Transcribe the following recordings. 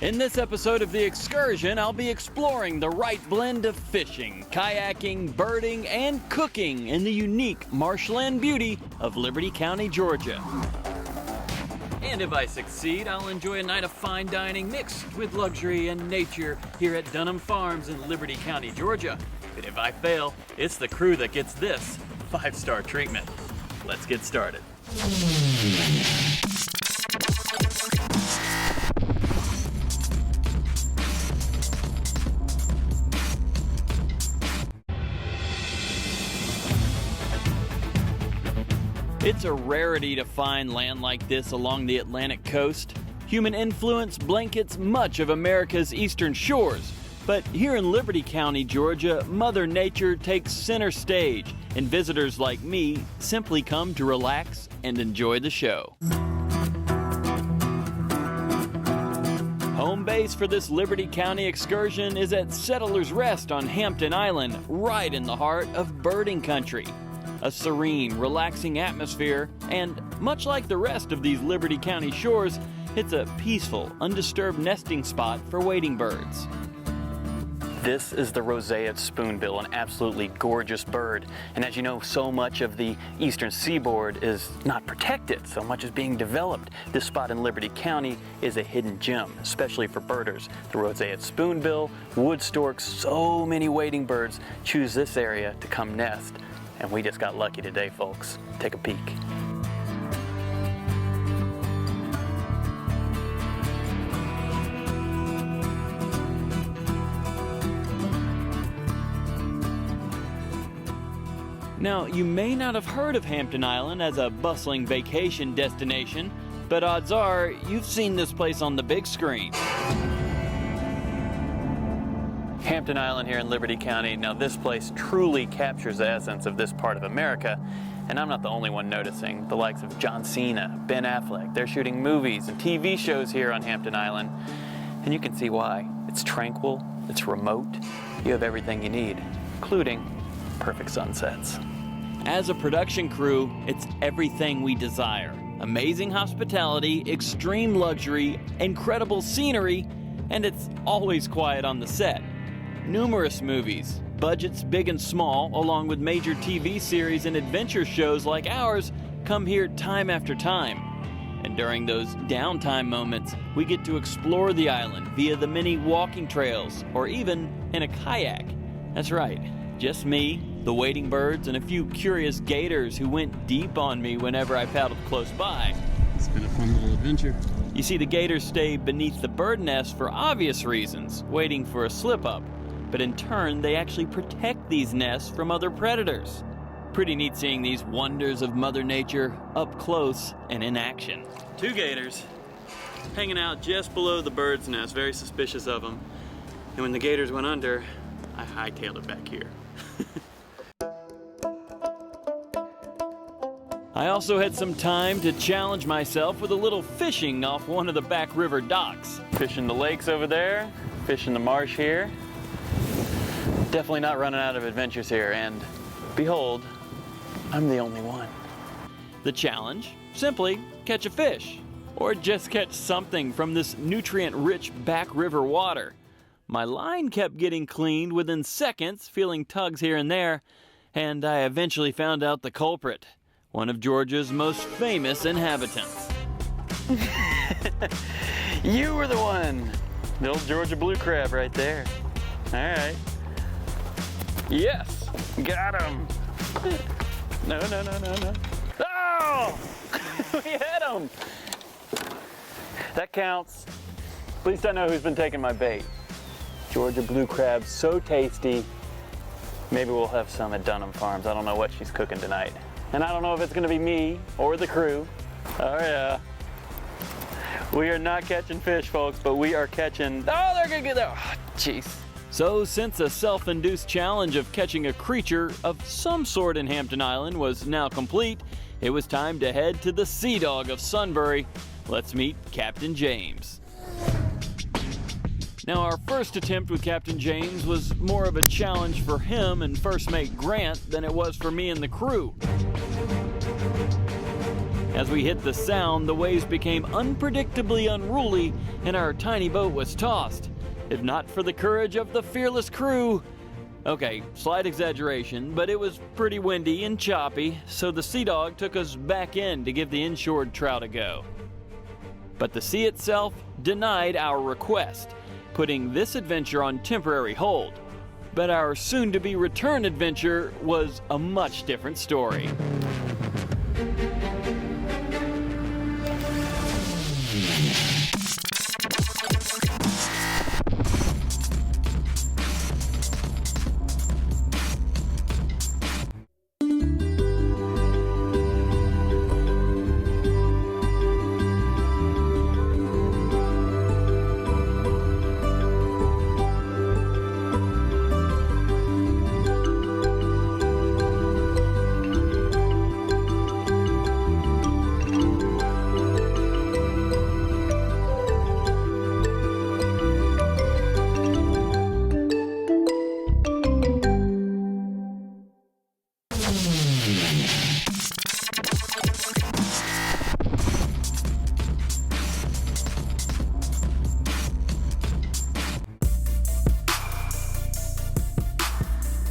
In this episode of The Excursion, I'll be exploring the right blend of fishing, kayaking, birding, and cooking in the unique marshland beauty of Liberty County, Georgia. And if I succeed, I'll enjoy a night of fine dining mixed with luxury and nature here at Dunham Farms in Liberty County, Georgia. But if I fail, it's the crew that gets this 5-star treatment. Let's get started. It's a rarity to find land like this along the Atlantic coast. Human influence blankets much of America's eastern shores. But here in Liberty County, Georgia, Mother Nature takes center stage, and visitors like me simply come to relax and enjoy the show. Home base for this Liberty County excursion is at Settlers Rest on Hampton Island, right in the heart of birding country. A serene, relaxing atmosphere, and much like the rest of these Liberty County shores, it's a peaceful, undisturbed nesting spot for wading birds. This is the roseate spoonbill, an absolutely gorgeous bird. And as you know, so much of the eastern seaboard is not protected. So much is being developed. This spot in Liberty County is a hidden gem, especially for birders. The roseate spoonbill, wood storks, so many wading birds choose this area to come nest. And we just got lucky today, folks. Take a peek. Now, you may not have heard of Hampton Island as a bustling vacation destination, but odds are you've seen this place on the big screen. Hampton Island here in Liberty County. Now this place truly captures the essence of this part of America, and I'm not the only one noticing. The likes of John Cena, Ben Affleck, they're shooting movies and TV shows here on Hampton Island, and you can see why. It's tranquil, it's remote, you have everything you need, including perfect sunsets. As a production crew, it's everything we desire. Amazing hospitality, extreme luxury, incredible scenery, and it's always quiet on the set. Numerous movies, budgets big and small, along with major TV series and adventure shows like ours, come here time after time. And during those downtime moments, we get to explore the island via the many walking trails, or even in a kayak. That's right, just me, the wading birds, and a few curious gators who went deep on me whenever I paddled close by. It's been a fun little adventure. You see, the gators stay beneath the bird nest for obvious reasons, waiting for a slip-up. But in turn, they actually protect these nests from other predators. Pretty neat seeing these wonders of Mother Nature up close and in action. 2 gators hanging out just below the bird's nest, very suspicious of them. And when the gators went under, I hightailed it back here. I also had some time to challenge myself with a little fishing off one of the back river docks. Fishing the lakes over there, fishing the marsh here. Definitely not running out of adventures here, and behold, I'm the only one. The challenge? Simply catch a fish, or just catch something from this nutrient-rich back river water. My line kept getting cleaned within seconds, feeling tugs here and there, and I eventually found out the culprit, one of Georgia's most famous inhabitants. You were the one! The old Georgia blue crab right there. All right. Yes! Got him! No. Oh! We hit him! That counts. At least I know who's been taking my bait. Georgia blue crab, so tasty. Maybe we'll have some at Dunham Farms. I don't know what she's cooking tonight. And I don't know if it's gonna be me or the crew. Oh yeah. We are not catching fish, folks, but we are catching, oh, they're gonna get there. Oh, jeez. So since a self-induced challenge of catching a creature of some sort in Hampton Island was now complete, it was time to head to the Sea Dog of Sunbury. Let's meet Captain James. Now, our first attempt with Captain James was more of a challenge for him and first mate Grant than it was for me and the crew. As we hit the Sound, the waves became unpredictably unruly and our tiny boat was tossed. If not for the courage of the fearless crew. Okay, slight exaggeration, but it was pretty windy and choppy, so the Sea Dog took us back in to give the inshore trout a go. But the sea itself denied our request, putting this adventure on temporary hold. But our soon-to-be return adventure was a much different story.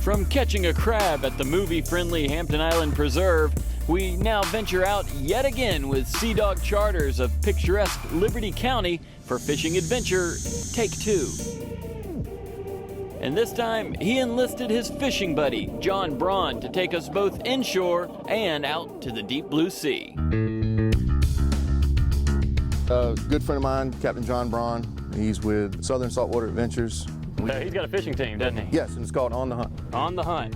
From catching a crab at the movie-friendly Hampton Island Preserve, we now venture out yet again with Sea Dog Charters of picturesque Liberty County for fishing adventure take 2. And this time, he enlisted his fishing buddy, John Braun, to take us both inshore and out to the deep blue sea. A good friend of mine, Captain John Braun. He's with Southern Saltwater Adventures. He's got a fishing team, doesn't he? Yes, and it's called On the Hunt. On the Hunt.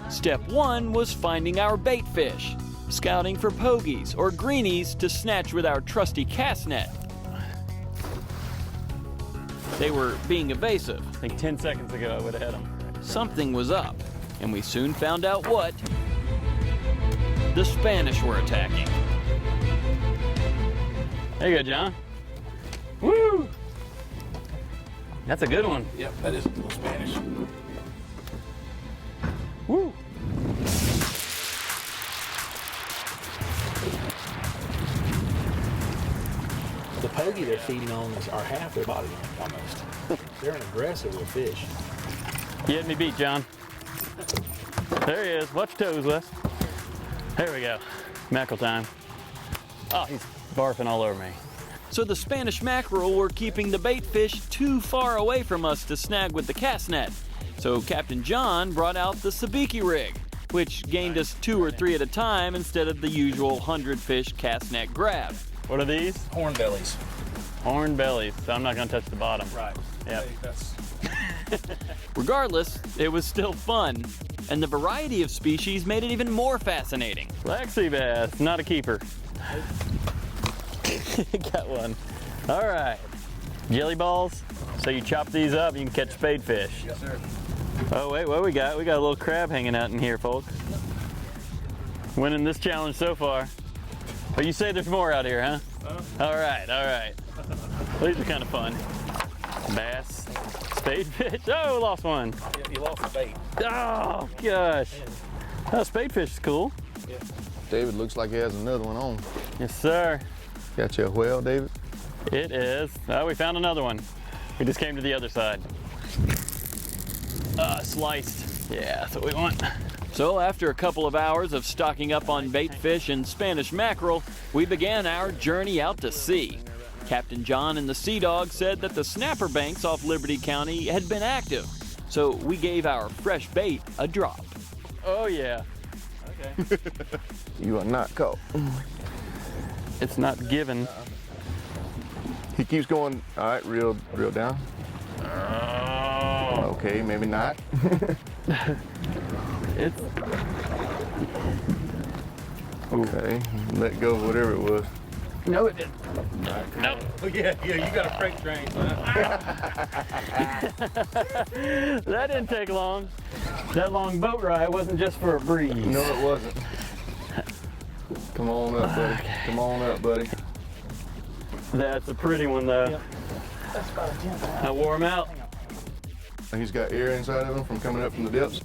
Step 1 was finding our bait fish, scouting for pogies or greenies to snatch with our trusty cast net. They were being evasive. I think 10 seconds ago I would have had them. Something was up, and we soon found out what. The Spanish were attacking. There you go, John. Woo! That's a good one. Yep, that is a little Spanish. Woo! The pogie they're feeding on are half their body length almost. They're an aggressive little fish. You had me beat, John. There he is. Watch your toes, Wes. There we go. Mackerel time. Oh, he's barfing all over me. So the Spanish mackerel were keeping the bait fish too far away from us to snag with the cast net. So Captain John brought out the sabiki rig, which gained us 2 or 3 at a time instead of the usual 100 fish cast net grab. What are these? Horn bellies. Horn bellies. So I'm not going to touch the bottom. Right. Yep. Hey, that's Regardless, it was still fun, and the variety of species made it even more fascinating. Black sea bass, not a keeper. Got one. All right. Jelly balls. So you chop these up, you can catch spade fish. yes, sir. Oh wait, what we got? We got a little crab hanging out in here, folks. Winning this challenge so far. Oh, you say there's more out here, huh? All right, all right. These are kind of fun. Bass, spade fish. Oh, lost one. Yeah, you lost the bait. Oh gosh. Oh, spade fish is cool. Yeah. David looks like he has another one on. Yes, sir. Got you a whale, David? It is. Oh, we found another one. We just came to the other side. Sliced. Yeah, that's what we want. So after a couple of hours of stocking up on bait fish and Spanish mackerel, we began our journey out to sea. Captain John and the Sea Dog said that the snapper banks off Liberty County had been active, so we gave our fresh bait a drop. Oh yeah. Okay. You are not caught. It's not given. He keeps going. All right, reel down. Oh. Okay, maybe not. It's. Okay, let go of whatever it was. No, it didn't. No. Oh, yeah, you got a freight train. That didn't take long. That long boat ride wasn't just for a breeze. No, it wasn't. Come on up, buddy. Okay. Come on up, buddy. That's a pretty one, though. Yep. That's about a 10 pound. I wore him out. He's got air inside of him from coming up from the depths.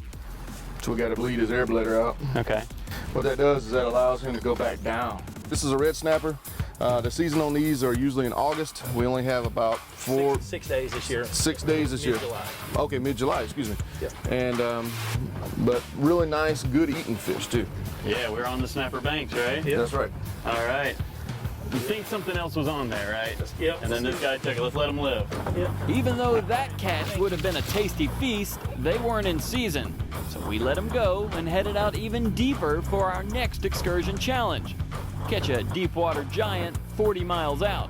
So we got to bleed his air bladder out. Okay. What that does is that allows him to go back down. This is a red snapper. The season on these are usually in August. We only have about 6 days this year. 6 days this year. Mid-July. Okay, mid-July, excuse me. Yep. And, but really nice, good eating fish too. Yeah, we're on the Snapper Banks, right? Yep. That's right. All right. You think something else was on there, right? Yep. And then this guy took it. Let's let him live. Yep. Even though that catch would have been a tasty feast, they weren't in season. So we let them go and headed out even deeper for our next excursion challenge. Catch a deep water giant 40 miles out.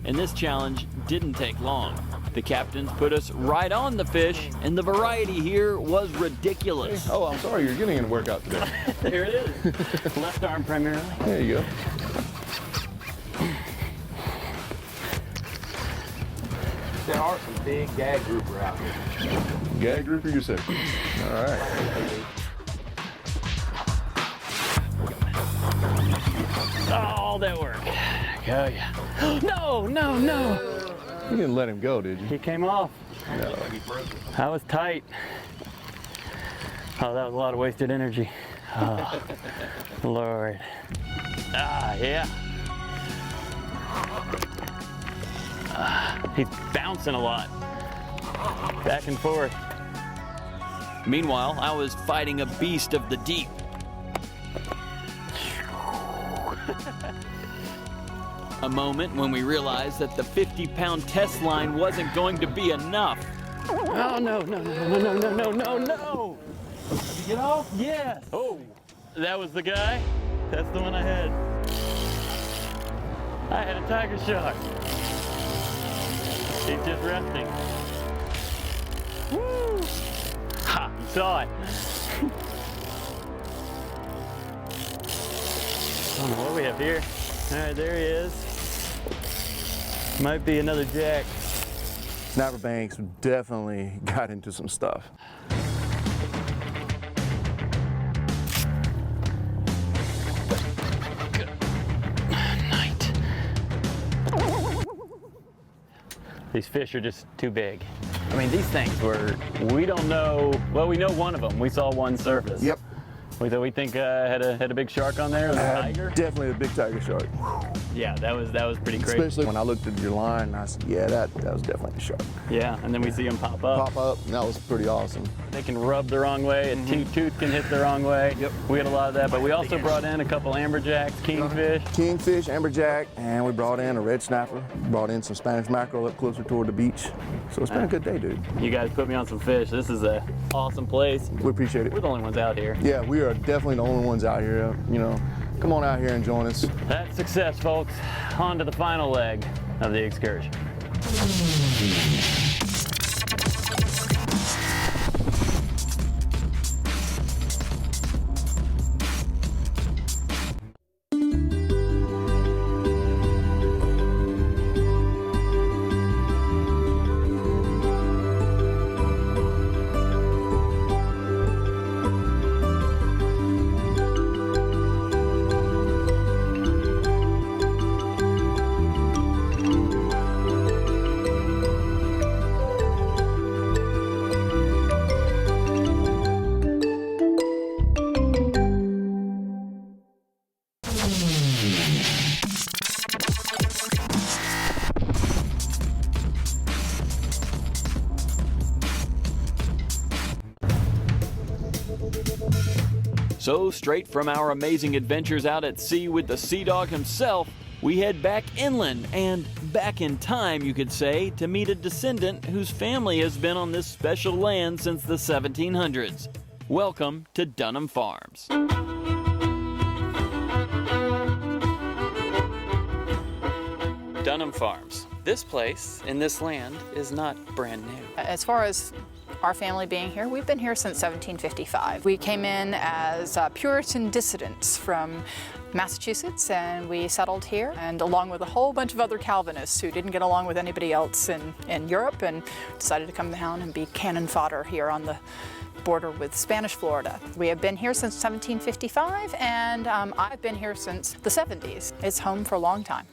And this challenge didn't take long. The captains put us right on the fish, and the variety here was ridiculous. Oh, I'm sorry, you're getting a workout today. There it is. Left arm primarily. There you go. There are some big gag grouper out here. Gag grouper, you said. All right. Oh, that worked. Oh, yeah. No, no, no. You didn't let him go, did you? He came off. No. That was tight. Oh, that was a lot of wasted energy. Oh, Lord. Ah, yeah. He's bouncing a lot. Back and forth. Meanwhile, I was fighting a beast of the deep. A moment when we realized that the 50-pound test line wasn't going to be enough. Oh, no, no, no, no, no, no, no, no, no. Did you get off? Yes. Oh, that was the guy? That's the one I had. I had a tiger shark. He's just resting. Woo! Ha! You saw it. I don't know what we have here. All right, there he is. Might be another jack. Snapper Banks definitely got into some stuff. These fish are just too big. I mean, these things we don't know, well, we know one of them. We saw one surface. Yep. We think had a big shark on there, a tiger? Definitely a big tiger shark. Yeah, that was pretty crazy. Especially when I looked at your line and I said, yeah, that was definitely a shark. Yeah, and then we see them pop up. Pop up, and that was pretty awesome. They can rub the wrong way, a tooth can hit the wrong way. Yep. We had a lot of that, but we also brought in a couple amberjacks, kingfish. Kingfish, amberjack, and we brought in a red snapper. Brought in some Spanish mackerel up closer toward the beach. So it's been a good day, dude. You guys put me on some fish. This is a awesome place. We appreciate it. We're the only ones out here. Yeah, we are definitely the only ones out here. You know, come on out here and join us. That's success, folks. On to the final leg of the excursion. So straight from our amazing adventures out at sea with the Sea Dog himself, we head back inland and back in time, you could say, to meet a descendant whose family has been on this special land since the 1700s. Welcome to Dunham Farms. Dunham Farms. This place in this land is not brand new. As far as our family being here, we've been here since 1755. We came in as Puritan dissidents from Massachusetts, and we settled here, and along with a whole bunch of other Calvinists who didn't get along with anybody else in Europe, and decided to come down and be cannon fodder here on the border with Spanish Florida. We have been here since 1755, and I've been here since the 70s. It's home for a long time.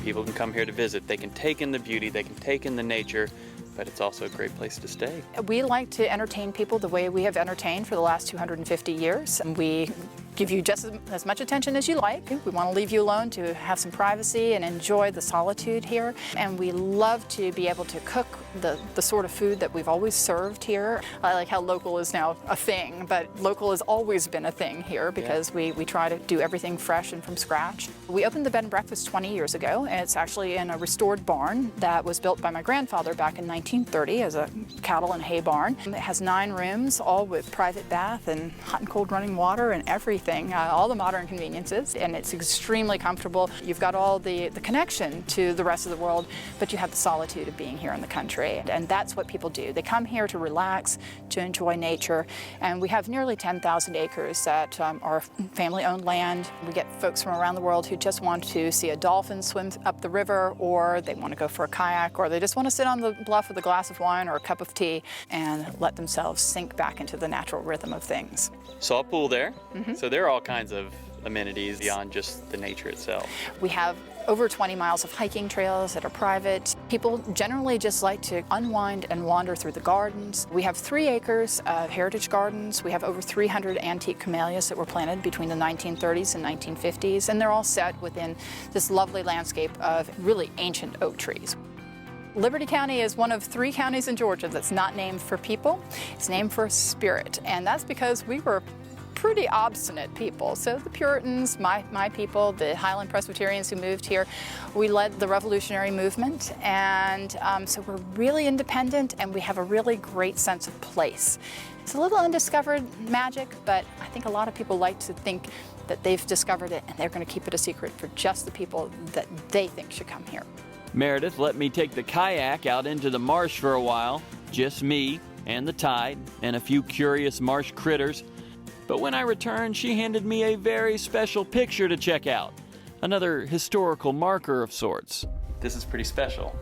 People can come here to visit. They can take in the beauty, they can take in the nature, but it's also a great place to stay. We like to entertain people the way we have entertained for the last 250 years. And we give you just as much attention as you like. We want to leave you alone to have some privacy and enjoy the solitude here. And we love to be able to cook the sort of food that we've always served here. I like how local is now a thing, but local has always been a thing here because we try to do everything fresh and from scratch. We opened the bed and breakfast 20 years ago, and it's actually in a restored barn that was built by my grandfather back in 1930 as a cattle and hay barn. It has 9 rooms, all with private bath and hot and cold running water and everything, all the modern conveniences, and it's extremely comfortable. You've got all the connection to the rest of the world, but you have the solitude of being here in the country, and that's what people do. They come here to relax, to enjoy nature, and we have nearly 10,000 acres that are family-owned land. We get folks from around the world who just want to see a dolphin swim up the river, or they want to go for a kayak, or they just want to sit on the bluff with a glass of wine or a cup of tea and let themselves sink back into the natural rhythm of things. Saw a pool there. So there are all kinds of amenities beyond just the nature itself. We have over 20 miles of hiking trails that are private. People generally just like to unwind and wander through the gardens. We have 3 acres of heritage gardens. We have over 300 antique camellias that were planted between the 1930s and 1950s, and they're all set within this lovely landscape of really ancient oak trees. Liberty County is one of 3 counties in Georgia that's not named for people. It's named for a spirit, and that's because we were pretty obstinate people. So the Puritans, my people, the Highland Presbyterians who moved here, we led the Revolutionary movement, and so we're really independent, and we have a really great sense of place. It's a little undiscovered magic, but I think a lot of people like to think that they've discovered it, and they're going to keep it a secret for just the people that they think should come here. Meredith let me take the kayak out into the marsh for a while, just me and the tide and a few curious marsh critters. But when I returned, she handed me a very special picture to check out, another historical marker of sorts. This is pretty special.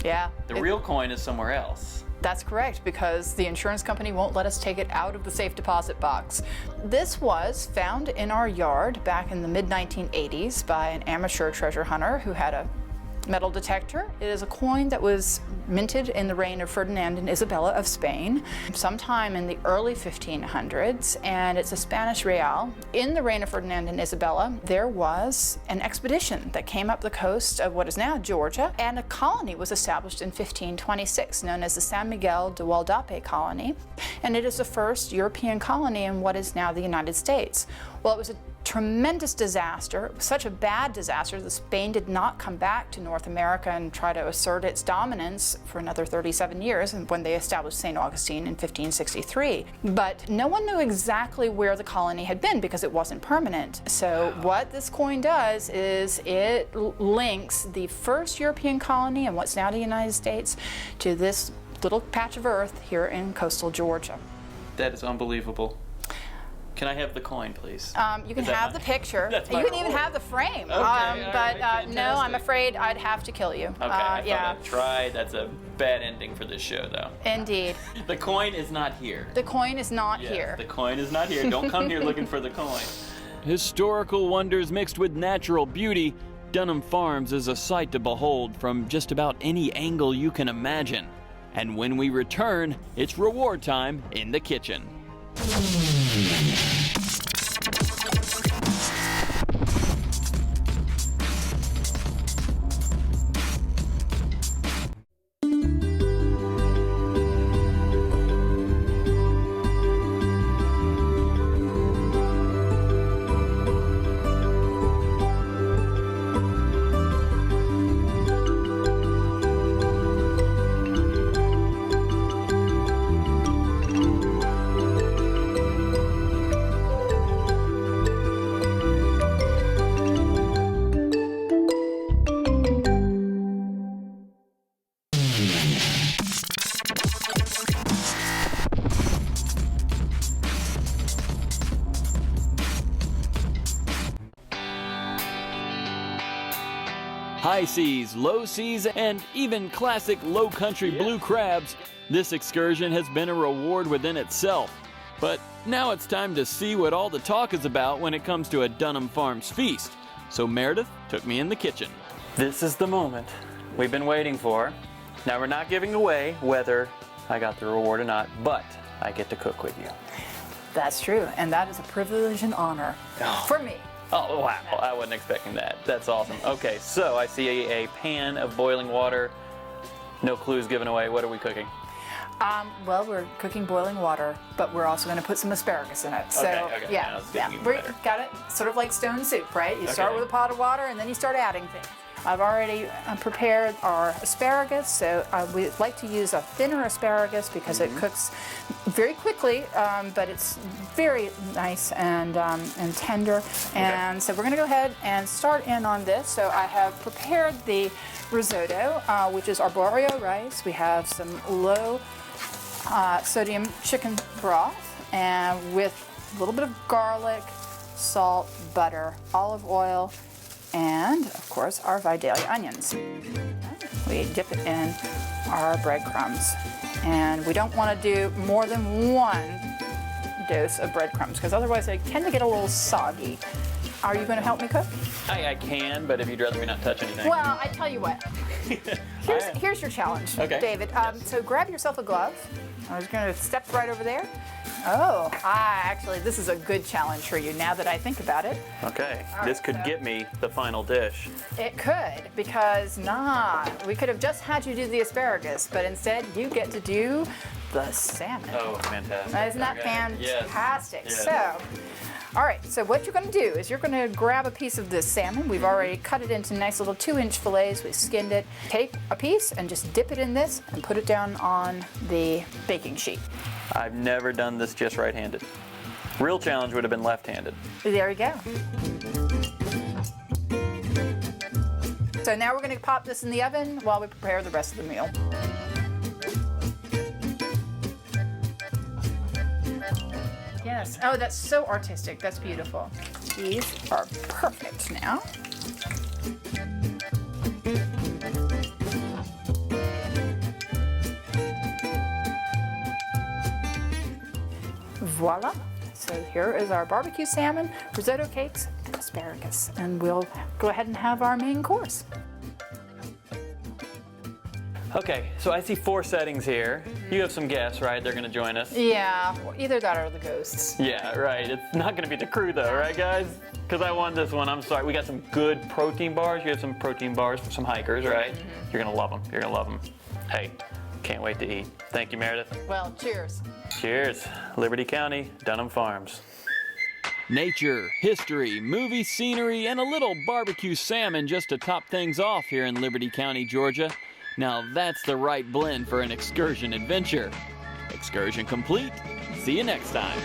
Yeah. The real coin is somewhere else. That's correct, because the insurance company won't let us take it out of the safe deposit box. This was found in our yard back in the mid-1980s by an amateur treasure hunter who had a metal detector. It is a coin that was minted in the reign of Ferdinand and Isabella of Spain sometime in the early 1500s, and it's a Spanish real. In the reign of Ferdinand and Isabella, there was an expedition that came up the coast of what is now Georgia, and a colony was established in 1526 known as the San Miguel de Gualdape colony, and it is the first European colony in what is now the United States. Well, it was a tremendous disaster. It was such a bad disaster that Spain did not come back to North America and try to assert its dominance for another 37 years when they established St. Augustine in 1563. But no one knew exactly where the colony had been because it wasn't permanent. So what this coin does is it links the first European colony in what's now the United States to this little patch of earth here in coastal Georgia. That is unbelievable. Can I have the coin, please? You can have the picture. That's You my can even reward. have the frame. Okay, But alright, no, I'm fantastic. afraid I'd have to kill you. Okay, I thought yeah, I'd try. That's a bad ending for this show, though. indeed. The coin is not here. The coin is not Yes, here. the coin is not here. Don't come here looking for the coin. Historical wonders mixed with natural beauty, Dunham Farms is a sight to behold from just about any angle you can imagine. And when we return, it's reward time in the kitchen. High seas, low seas, and even classic low country blue crabs, this excursion has been a reward within itself. But now it's time to see what all the talk is about when it comes to a Dunham Farms feast. So Meredith took me in the kitchen. This is the moment we've been waiting for. Now, we're not giving away whether I got the reward or not, but I get to cook with you. That's true, and that is a privilege and honor for me. Oh, wow, I wasn't expecting that. That's awesome. Okay, so I see a pan of boiling water. No clues given away. What are we cooking? Well, we're cooking boiling water, but we're also going to put some asparagus in it. So, Okay, yeah, now it's getting even we better. got it. Sort of like stone soup, right? You start Okay. with a pot of water, and then you start adding things. I've already prepared our asparagus, so we like to use a thinner asparagus because it cooks very quickly, but it's very nice and tender. And so we're going to go ahead and start in on this. So I have prepared the risotto, which is arborio rice. We have some low sodium chicken broth, and with a little bit of garlic, salt, butter, olive oil, and of course our Vidalia onions. We dip it in our breadcrumbs, and we don't want to do more than one dose of breadcrumbs because otherwise they tend to get a little soggy. Are you going to help me cook? I can, but if you'd rather me not touch anything. Well, I tell you what. Here's your challenge, Okay. David. So grab yourself a glove. I was going to step right over there. Oh, actually, this is a good challenge for you now that I think about it. Okay, All this right, could so- get me the final dish. It could, because we could have just had you do the asparagus, but instead you get to do the salmon. Oh, fantastic. Isn't that Okay. Yes. fantastic? Yes. So, all right, so what you're going to do is you're going to grab a piece of this salmon. We've already cut it into nice little 2-inch fillets. We skinned it. Take a piece and just dip it in this and put it down on the baking sheet. I've never done this just right-handed. Real challenge would have been left-handed. There we go. So now we're going to pop this in the oven while we prepare the rest of the meal. Yes. Oh, that's so artistic. That's beautiful. These are perfect now. Voila. So here is our barbecue salmon, risotto cakes, and asparagus. And we'll go ahead and have our main course. Okay, so I see 4 settings here. You have some guests, right? They're gonna join us. Yeah, either that or the ghosts. Yeah, right. It's not gonna be the crew though, right guys? Because I won this one. I'm sorry. We got some good protein bars. You have some protein bars for some hikers, right? You're gonna love them. You're gonna love them. Hey, can't wait to eat. Thank you, Meredith. Well, cheers. Cheers. Liberty County, Dunham Farms. Nature, history, movie scenery, and a little barbecue salmon just to top things off here in Liberty County, Georgia. Now that's the right blend for an excursion adventure. Excursion complete. See you next time.